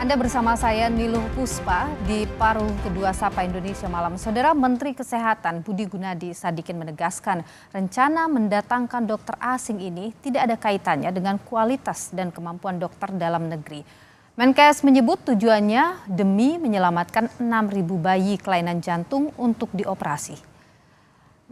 Anda bersama saya Niluh Puspa di paruh kedua Sapa Indonesia Malam. Saudara Menteri Kesehatan Budi Gunadi Sadikin menegaskan rencana mendatangkan dokter asing ini tidak ada kaitannya dengan kualitas dan kemampuan dokter dalam negeri. Menkes menyebut tujuannya demi menyelamatkan 6.000 bayi kelainan jantung untuk dioperasi.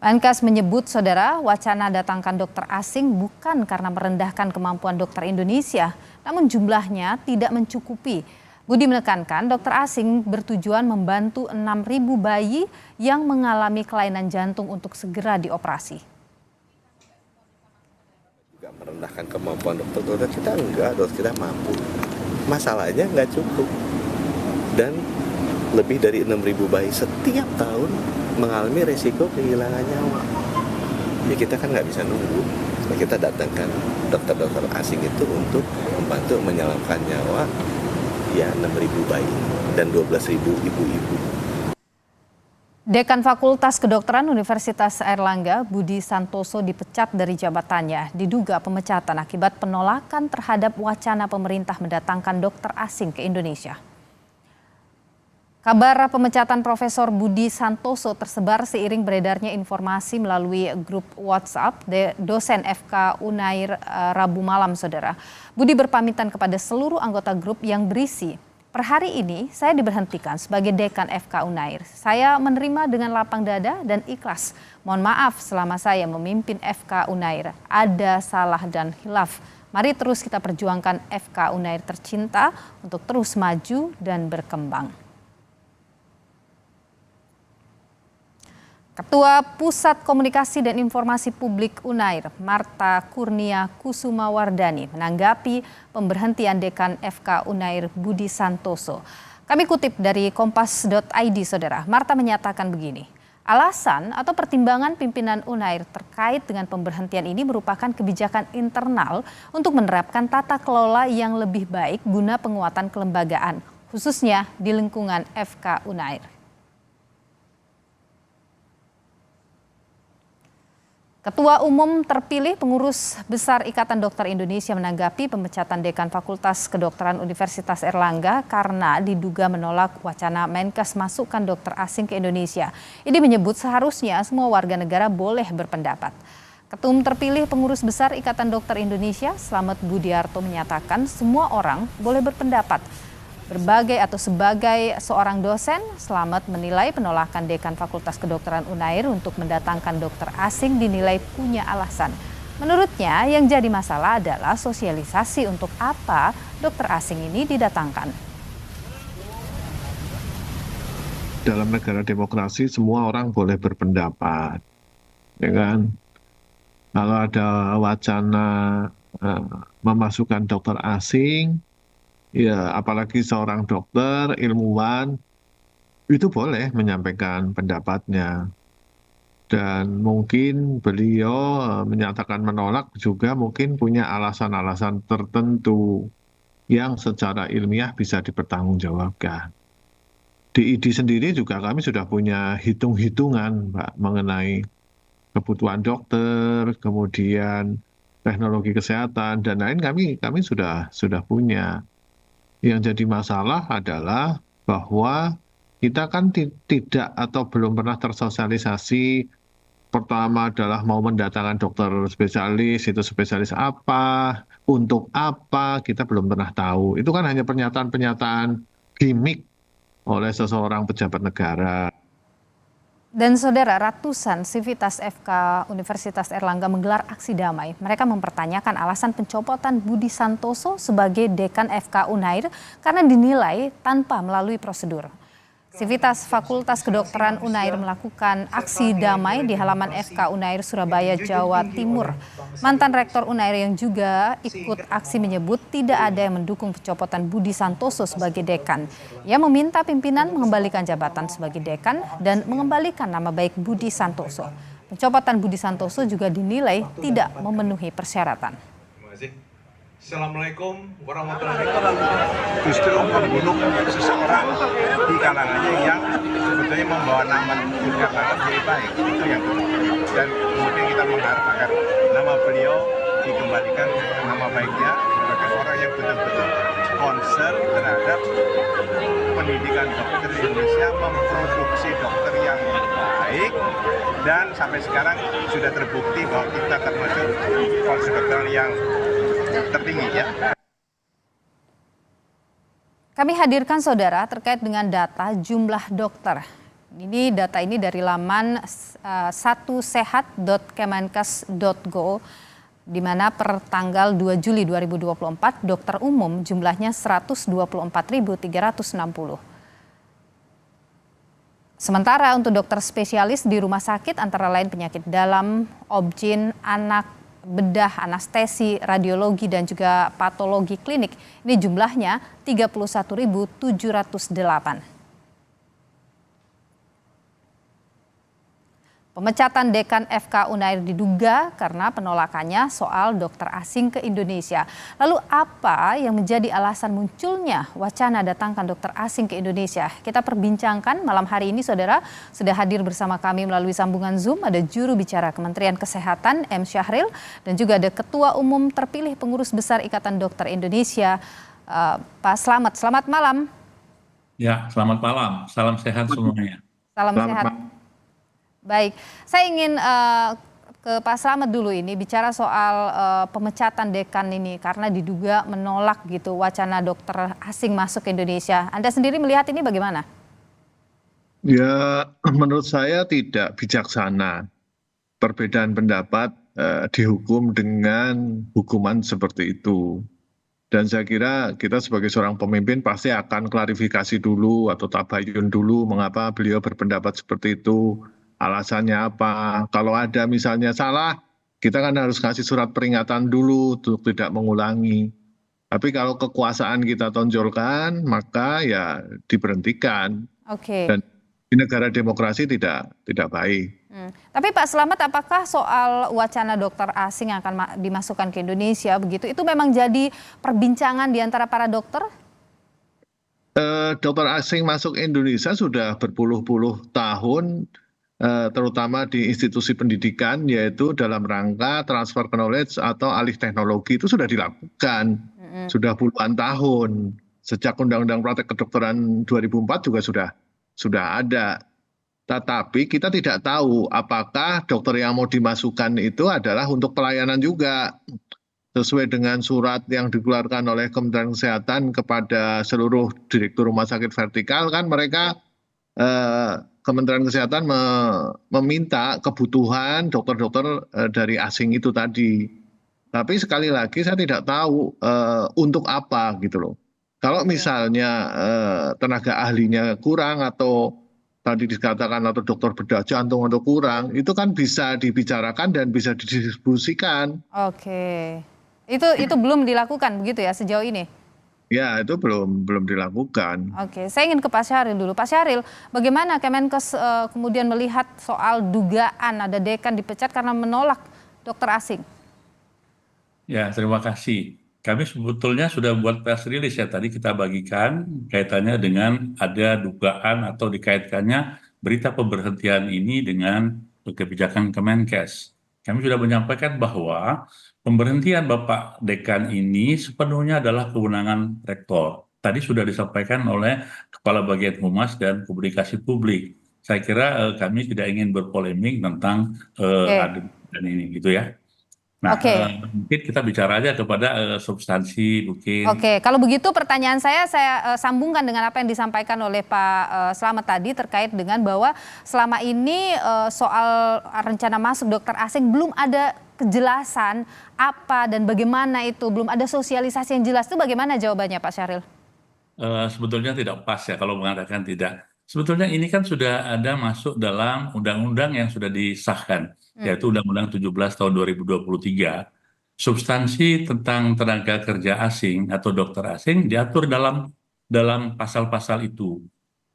Menkes menyebut saudara wacana datangkan dokter asing bukan karena merendahkan kemampuan dokter Indonesia, namun jumlahnya tidak mencukupi. Budi menekankan dokter asing bertujuan membantu 6.000 bayi yang mengalami kelainan jantung untuk segera dioperasi. Juga merendahkan kemampuan dokter kita enggak, dokter kita mampu. Masalahnya nggak cukup. Dan lebih dari 6.000 bayi setiap tahun mengalami resiko kehilangan nyawa. Ya kita kan nggak bisa nunggu. Nah, kita datangkan dokter-dokter asing itu untuk membantu menyelamatkan nyawa ya 6.000 bayi dan 12.000 ibu-ibu. Dekan Fakultas Kedokteran Universitas Airlangga, Budi Santoso dipecat dari jabatannya. Diduga pemecatan akibat penolakan terhadap wacana pemerintah mendatangkan dokter asing ke Indonesia. Kabar pemecatan Profesor Budi Santoso tersebar seiring beredarnya informasi melalui grup WhatsApp dosen FK Unair Rabu malam, saudara. Budi berpamitan kepada seluruh anggota grup yang berisi, "Per hari ini saya diberhentikan sebagai dekan FK Unair. Saya menerima dengan lapang dada dan ikhlas. Mohon maaf selama saya memimpin FK Unair ada salah dan hilaf. Mari terus kita perjuangkan FK Unair tercinta untuk terus maju dan berkembang." Ketua Pusat Komunikasi dan Informasi Publik Unair, Marta Kurnia Kusumawardani, menanggapi pemberhentian Dekan FK Unair Budi Santoso. Kami kutip dari kompas.id, saudara. Marta menyatakan begini, alasan atau pertimbangan pimpinan Unair terkait dengan pemberhentian ini merupakan kebijakan internal untuk menerapkan tata kelola yang lebih baik guna penguatan kelembagaan, khususnya di lingkungan FK Unair. Ketua Umum terpilih Pengurus Besar Ikatan Dokter Indonesia menanggapi pemecatan Dekan Fakultas Kedokteran Universitas Airlangga karena diduga menolak wacana Menkes masukkan dokter asing ke Indonesia. Ini menyebut seharusnya semua warga negara boleh berpendapat. Ketua Umum terpilih Pengurus Besar Ikatan Dokter Indonesia, Slamet Budiarto, menyatakan semua orang boleh berpendapat. Sebagai seorang dosen, Slamet menilai penolakan Dekan Fakultas Kedokteran Unair untuk mendatangkan dokter asing dinilai punya alasan. Menurutnya yang jadi masalah adalah sosialisasi untuk apa dokter asing ini didatangkan. Dalam negara demokrasi semua orang boleh berpendapat, ya kan? Kalau ada wacana memasukkan dokter asing, ya, apalagi seorang dokter, ilmuwan, itu boleh menyampaikan pendapatnya. Dan mungkin beliau menyatakan menolak juga mungkin punya alasan-alasan tertentu yang secara ilmiah bisa dipertanggungjawabkan. Di ID sendiri juga kami sudah punya hitung-hitungan, Mbak, mengenai kebutuhan dokter, kemudian teknologi kesehatan, dan lain kami sudah punya. Yang jadi masalah adalah bahwa kita kan tidak atau belum pernah tersosialisasi. Pertama adalah mau mendatangkan dokter spesialis, itu spesialis apa, untuk apa, kita belum pernah tahu. Itu kan hanya pernyataan-pernyataan gimmick oleh seseorang pejabat negara. Dan saudara, ratusan sivitas FK Universitas Airlangga menggelar aksi damai. Mereka mempertanyakan alasan pencopotan Budi Santoso sebagai Dekan FK Unair karena dinilai tanpa melalui prosedur. Sivitas Fakultas Kedokteran Unair melakukan aksi damai di halaman FK Unair Surabaya, Jawa Timur. Mantan Rektor Unair yang juga ikut aksi menyebut tidak ada yang mendukung pencopotan Budi Santoso sebagai dekan. Ia meminta pimpinan mengembalikan jabatan sebagai dekan dan mengembalikan nama baik Budi Santoso. Pencopotan Budi Santoso juga dinilai tidak memenuhi persyaratan. Assalamualaikum warahmatullahi wabarakatuh. Justru membunuh seseorang di kalangannya yang sebetulnya membawa nama Yogyakarta menjadi baik, itu yang dan kemudian kita mengharap agar nama beliau dikembalikan nama baiknya sebagai orang yang betul-betul concern terhadap pendidikan dokter di Indonesia memproduksi dokter yang baik, dan sampai sekarang sudah terbukti bahwa kita termasuk kualitas dokter yang tertinggi ya. Kami hadirkan saudara terkait dengan data jumlah dokter. Ini data ini dari laman satusehat.kemenkes.go, di mana per tanggal 2 Juli 2024 dokter umum jumlahnya 124.360. Sementara untuk dokter spesialis di rumah sakit antara lain penyakit dalam, obgyn, anak, bedah, anestesi, radiologi, dan juga patologi klinik. Ini jumlahnya 31.708. Pemecatan dekan FK Unair diduga karena penolakannya soal dokter asing ke Indonesia. Lalu apa yang menjadi alasan munculnya wacana datangkan dokter asing ke Indonesia? Kita perbincangkan malam hari ini, saudara. Sudah hadir bersama kami melalui sambungan Zoom ada juru bicara Kementerian Kesehatan M. Syahril, dan juga ada Ketua Umum terpilih Pengurus Besar Ikatan Dokter Indonesia, Pak Slamet. Selamat malam. Ya, selamat malam. Salam sehat semuanya. Salam sehat. Baik, saya ingin ke Pak Slamet dulu ini bicara soal pemecatan dekan ini karena diduga menolak gitu wacana dokter asing masuk ke Indonesia. Anda sendiri melihat ini bagaimana? Ya, menurut saya tidak bijaksana perbedaan pendapat dihukum dengan hukuman seperti itu. Dan saya kira kita sebagai seorang pemimpin pasti akan klarifikasi dulu atau tabayun dulu mengapa beliau berpendapat seperti itu. Alasannya apa? Kalau ada misalnya salah, kita kan harus kasih surat peringatan dulu untuk tidak mengulangi. Tapi kalau kekuasaan kita tonjolkan, maka ya diberhentikan. Oke. Dan di negara demokrasi tidak baik. Tapi Pak Slamet, apakah soal wacana dokter asing yang akan dimasukkan ke Indonesia begitu, itu memang jadi perbincangan di antara para dokter? Dokter asing masuk Indonesia sudah berpuluh-puluh tahun, terutama di institusi pendidikan, yaitu dalam rangka transfer knowledge atau alih teknologi, itu sudah dilakukan. Sudah puluhan tahun. Sejak Undang-Undang Praktek Kedokteran 2004 juga sudah ada. Tetapi kita tidak tahu apakah dokter yang mau dimasukkan itu adalah untuk pelayanan juga. Sesuai dengan surat yang dikeluarkan oleh Kementerian Kesehatan kepada seluruh direktur rumah sakit vertikal, kan mereka Kementerian Kesehatan meminta kebutuhan dokter-dokter dari asing itu tadi. Tapi sekali lagi saya tidak tahu untuk apa gitu loh. Kalau misalnya tenaga ahlinya kurang atau tadi dikatakan atau dokter bedah jantung atau kurang, itu kan bisa dibicarakan dan bisa didistribusikan. Oke. Itu belum dilakukan begitu ya sejauh ini? Ya, itu belum dilakukan. Oke, saya ingin ke Pak Syahril dulu. Pak Syahril, bagaimana Kemenkes kemudian melihat soal dugaan ada dekan dipecat karena menolak dokter asing? Ya, terima kasih. Kami sebetulnya sudah buat press release ya, tadi kita bagikan kaitannya dengan ada dugaan atau dikaitkannya berita pemberhentian ini dengan kebijakan Kemenkes. Kami sudah menyampaikan bahwa pemberhentian Bapak Dekan ini sepenuhnya adalah kewenangan rektor. Tadi sudah disampaikan oleh Kepala Bagian Humas dan Komunikasi Publik. Saya kira kami tidak ingin berpolemik tentang adegan ini gitu ya. Nah, mungkin kita bicara aja kepada substansi mungkin. Oke, kalau begitu pertanyaan saya sambungkan dengan apa yang disampaikan oleh Pak Slamet tadi terkait dengan bahwa selama ini soal rencana masuk dokter asing belum ada kejelasan apa dan bagaimana itu, belum ada sosialisasi yang jelas. Itu bagaimana jawabannya Pak Syahril? Sebetulnya tidak pas ya kalau mengatakan tidak. Sebetulnya ini kan sudah ada masuk dalam undang-undang yang sudah disahkan, yaitu Undang-Undang 17 tahun 2023. Substansi tentang tenaga kerja asing atau dokter asing diatur dalam pasal-pasal itu,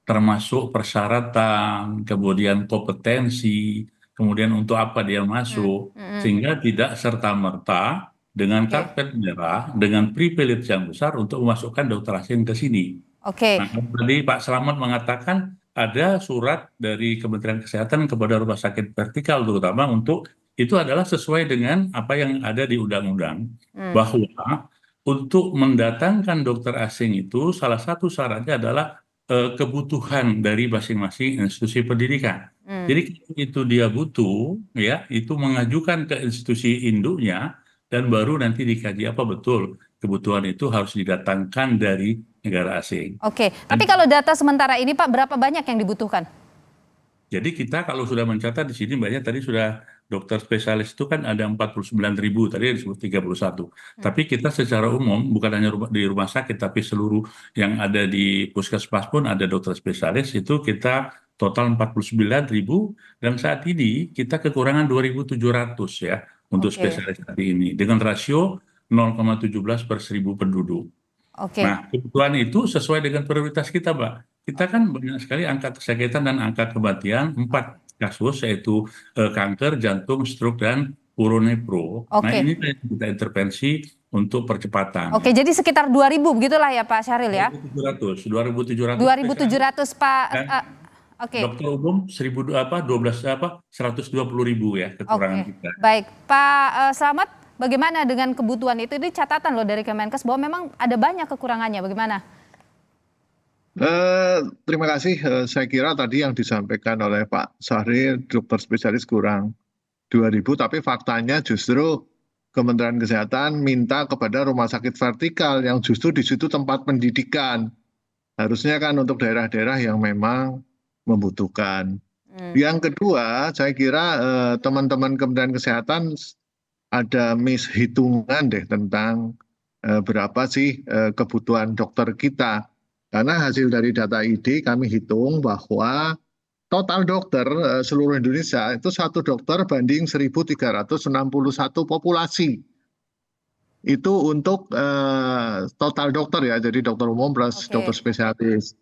termasuk persyaratan, kemudian kompetensi, kemudian untuk apa dia masuk, sehingga tidak serta-merta dengan karpet merah, dengan privilege yang besar untuk memasukkan dokter asing ke sini. Nah, tadi Pak Slamet mengatakan ada surat dari Kementerian Kesehatan kepada rumah sakit vertikal terutama untuk itu adalah sesuai dengan apa yang ada di undang-undang, bahwa untuk mendatangkan dokter asing itu salah satu syaratnya adalah kebutuhan dari masing-masing institusi pendidikan. Jadi kalau itu dia butuh, ya itu mengajukan ke institusi induknya dan baru nanti dikaji apa betul kebutuhan itu harus didatangkan dari negara asing. Oke, tapi kalau data sementara ini Pak, berapa banyak yang dibutuhkan? Jadi kita kalau sudah mencatat di sini banyak tadi sudah dokter spesialis itu kan ada 49.000, tadi disebut 31. Tapi kita secara umum bukan hanya di rumah sakit tapi seluruh yang ada di puskesmas pun ada dokter spesialis itu kita total 49.000 dan saat ini kita kekurangan 2.700 ya untuk Oke. spesialis hari ini dengan rasio 0,17 per 1.000 penduduk. Oke. Nah, kebutuhan itu sesuai dengan prioritas kita, Mbak. Kita kan banyak sekali angka kesakitan dan angka kematian 4 kasus yaitu kanker, jantung, stroke, dan uronepro. Nah, Oke. ini yang kita intervensi untuk percepatan. Oke, jadi sekitar 2.000 begitulah ya Pak Syahril ya? 2.700 2.700 Pak. Dan Oke. dokter umum 120.000 ya kekurangan Oke, kita. baik. Pak Slamet, bagaimana dengan kebutuhan itu? Ini catatan loh dari Kemenkes bahwa memang ada banyak kekurangannya. Bagaimana? Terima kasih. Saya kira tadi yang disampaikan oleh Pak Syahril, dokter spesialis kurang 2.000, tapi faktanya justru Kementerian Kesehatan minta kepada rumah sakit vertikal yang justru di situ tempat pendidikan. Harusnya kan untuk daerah-daerah yang memang membutuhkan. Yang kedua, saya kira teman-teman Kementerian Kesehatan ada mishitungan deh tentang berapa sih kebutuhan dokter kita. Karena hasil dari data ID kami hitung bahwa total dokter seluruh Indonesia itu satu dokter banding 1.361 populasi. Itu untuk total dokter ya, jadi dokter umum plus dokter spesialis.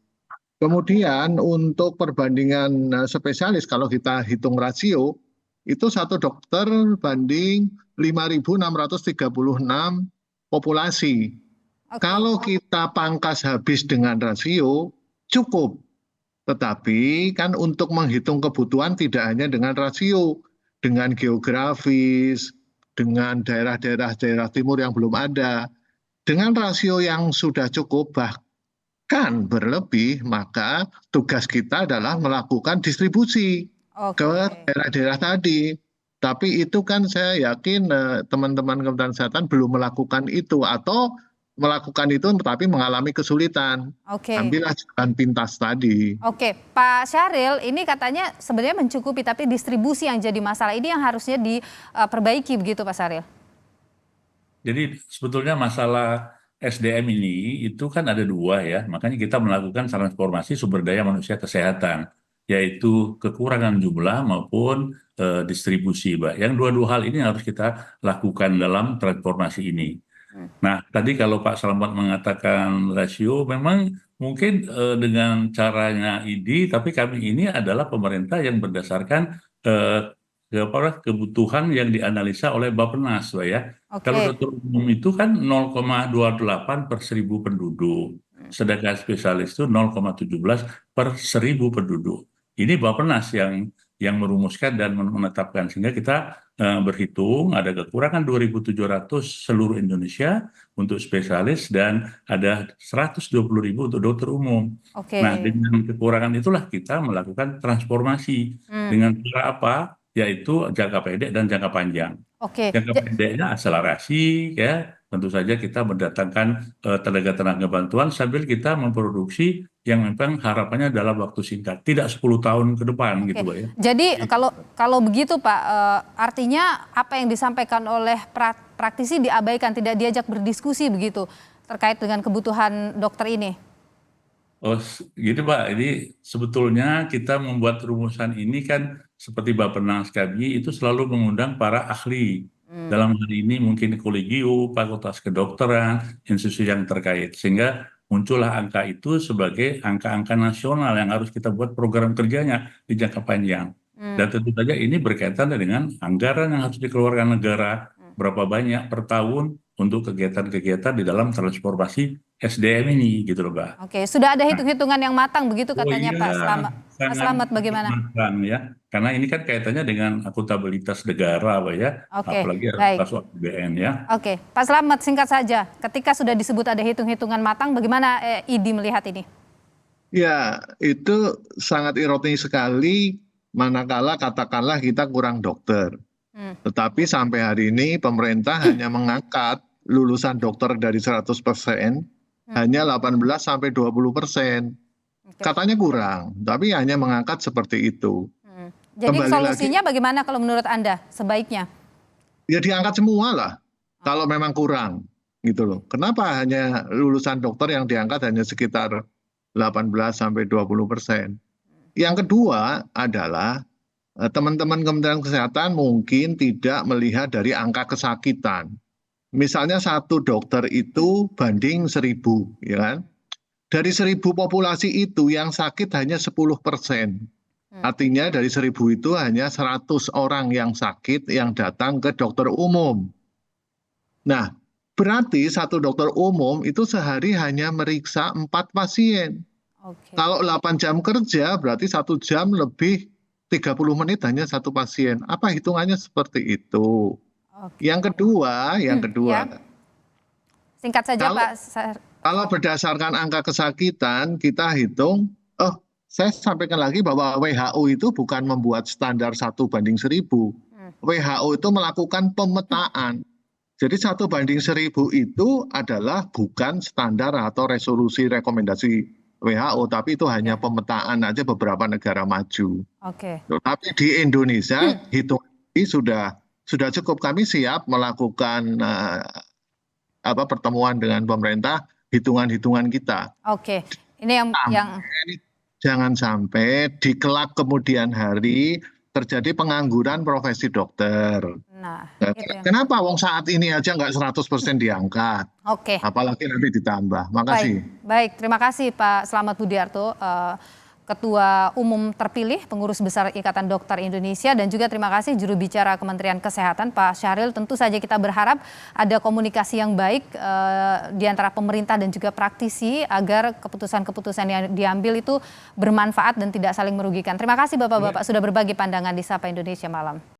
Kemudian untuk perbandingan spesialis kalau kita hitung rasio, itu satu dokter banding 5.636 populasi. Kalau kita pangkas habis dengan rasio, cukup. Tetapi kan untuk menghitung kebutuhan tidak hanya dengan rasio, dengan geografis, dengan daerah-daerah timur yang belum ada. Dengan rasio yang sudah cukup bahkan berlebih, maka tugas kita adalah melakukan distribusi ke daerah-daerah tadi. Tapi itu kan saya yakin teman-teman Kementerian Kesehatan belum melakukan itu atau melakukan itu tetapi mengalami kesulitan. Ambillah jalan pintas tadi. Oke, Pak Syahril, ini katanya sebenarnya mencukupi tapi distribusi yang jadi masalah. Ini yang harusnya diperbaiki begitu Pak Syahril? Jadi sebetulnya masalah SDM ini itu kan ada dua ya, makanya kita melakukan transformasi sumber daya manusia kesehatan, yaitu kekurangan jumlah maupun distribusi, Mbak. Yang dua-dua hal ini harus kita lakukan dalam transformasi ini. Nah, tadi kalau Pak Slamet mengatakan rasio, memang mungkin dengan caranya ID, tapi kami ini adalah pemerintah yang berdasarkan kebutuhan yang dianalisa oleh Bappenas, Pak ya. Kalau dokter umum itu kan 0,28 per 1.000 penduduk, sedangkan spesialis itu 0,17 per 1.000 penduduk. Ini Bappenas yang merumuskan dan menetapkan, sehingga kita berhitung ada kekurangan 2.700 seluruh Indonesia untuk spesialis dan ada 120.000 untuk dokter umum. Nah, dengan kekurangan itulah kita melakukan transformasi dengan cara apa? Yaitu jangka pendek dan jangka panjang. Jangka pendeknya akselerasi, ya tentu saja kita mendatangkan tenaga-tenaga bantuan sambil kita memproduksi yang memang harapannya dalam waktu singkat, tidak 10 tahun ke depan gitu Pak ya. Jadi kalau begitu Pak, artinya apa yang disampaikan oleh praktisi diabaikan, tidak diajak berdiskusi begitu terkait dengan kebutuhan dokter ini? Oh, gitu Pak. Jadi sebetulnya kita membuat rumusan ini kan seperti Bappenas kami itu selalu mengundang para ahli. Dalam hal ini mungkin kolegium, fakultas kedokteran, institusi yang terkait. Sehingga muncullah angka itu sebagai angka-angka nasional yang harus kita buat program kerjanya di jangka panjang. Dan tentu saja ini berkaitan dengan anggaran yang harus dikeluarkan negara, berapa banyak per tahun untuk kegiatan-kegiatan di dalam transformasi SDM ini gitu loh Mbak. Oke, sudah ada hitung-hitungan yang matang begitu katanya Pak Slamet. Pak Slamet bagaimana? Matang ya, karena ini kan kaitannya dengan akuntabilitas negara Pak ya, apalagi atas APBN ya. Oke, Pak Slamet singkat saja, ketika sudah disebut ada hitung-hitungan matang, bagaimana ID melihat ini? Ya, itu sangat ironis sekali manakala katakanlah kita kurang dokter. Tetapi sampai hari ini pemerintah hanya mengangkat lulusan dokter dari 100% hanya 18 sampai 20%. Oke. Katanya kurang, tapi hanya mengangkat seperti itu. Jadi Kembali solusinya lagi, bagaimana kalau menurut Anda sebaiknya? ya diangkat semua lah kalau memang kurang gitu loh. Kenapa hanya lulusan dokter yang diangkat hanya sekitar 18 sampai 20%? Yang kedua adalah teman-teman Kementerian Kesehatan mungkin tidak melihat dari angka kesakitan. Misalnya satu dokter itu banding 1.000, ya kan? Dari 1.000 populasi itu yang sakit hanya 10%. Artinya dari 1.000 itu hanya 100 orang yang sakit yang datang ke dokter umum. Nah, berarti satu dokter umum itu sehari hanya meriksa 4 pasien. Oke. Kalau 8 jam kerja berarti 1 jam lebih 30 menit hanya satu pasien. Apa hitungannya seperti itu? Oke. Yang kedua, Ya, singkat saja kalau Pak. kalau berdasarkan angka kesakitan kita hitung, saya sampaikan lagi bahwa WHO itu bukan membuat standar 1:1.000. WHO itu melakukan pemetaan. Jadi 1:1.000 itu adalah bukan standar atau resolusi rekomendasi WHO, tapi itu hanya pemetaan aja beberapa negara maju. Oke. Tapi di Indonesia hitung ini sudah cukup. Kami siap melakukan pertemuan dengan pemerintah, hitungan-hitungan kita. Oke. Ini yang Jangan sampai di kelak kemudian hari terjadi pengangguran profesi dokter. nah, itu yang Kenapa wong saat ini aja nggak 100% diangkat? oke. Apalagi nanti ditambah. Makasih. Baik, terima kasih Pak Slamet Budiarto, Ketua Umum terpilih Pengurus Besar Ikatan Dokter Indonesia, dan juga terima kasih juru bicara Kementerian Kesehatan Pak Syahril. Tentu saja kita berharap ada komunikasi yang baik di antara pemerintah dan juga praktisi agar keputusan-keputusan yang diambil itu bermanfaat dan tidak saling merugikan. Terima kasih Bapak-bapak sudah berbagi pandangan di Sapa Indonesia Malam.